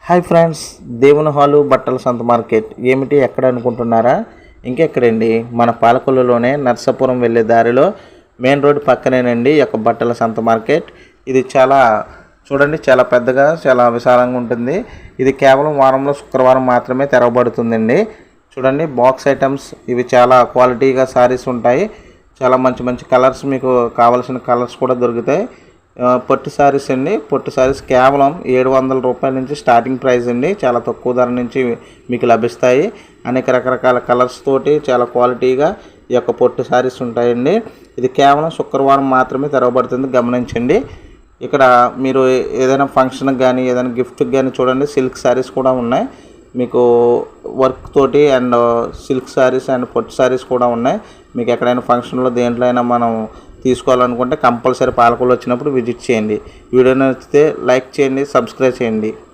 Hi friends, దేవుని hall బట్టల సంత మార్కెట్ ఏమిటి ఎక్కడ అనుకుంటున్నారా? ఇంకెక్కడండి, మన పాలకొల్లులోనే నర్సాపురం వెళ్ళే దారిలో మెయిన్ రోడ్ పక్కనేనండి ఈ యొక్క బట్టల సంత మార్కెట్. ఇది చూడండి, చాలా పెద్దగా చాలా విశాలంగా ఉంటుంది. ఇది కేవలం వారంలో శుక్రవారం మాత్రమే తెరవబడుతుందండి. చూడండి, బాక్స్ ఐటమ్స్ ఇవి చాలా క్వాలిటీగా సారీస్ ఉంటాయి. చాలా మంచి మంచి కలర్స్, మీకు కావాల్సిన కలర్స్ కూడా దొరుకుతాయి. పొట్టి శారీస్ అండి. పొట్టి శారీస్ కేవలం 700 రూపాయల నుంచి స్టార్టింగ్ ప్రైస్ అండి. చాలా తక్కువ ధర నుంచి మీకు లభిస్తాయి. అనేక రకరకాల కలర్స్ తోటి చాలా క్వాలిటీగా ఈ యొక్క పొట్టి శారీస్ ఉంటాయండి. ఇది కేవలం శుక్రవారం మాత్రమే తెరవబడుతుంది, గమనించండి. ఇక్కడ మీరు ఏదైనా ఫంక్షన్కి కానీ ఏదైనా గిఫ్ట్కి కానీ చూడండి, సిల్క్ శారీస్ కూడా ఉన్నాయి మీకు వర్క్ తోటి. అండ్ సిల్క్ శారీస్ అండ్ పొట్టి శారీస్ కూడా ఉన్నాయి. మీకు ఎక్కడైనా ఫంక్షన్లో దేంట్లో అయినా మనం తీసుకోవాలనుకుంటే కంపల్సరీ పాలకొల్లు వచ్చినప్పుడు విజిట్ చేయండి. వీడియో నచ్చితే లైక్ చేయండి, సబ్స్క్రైబ్ చేయండి.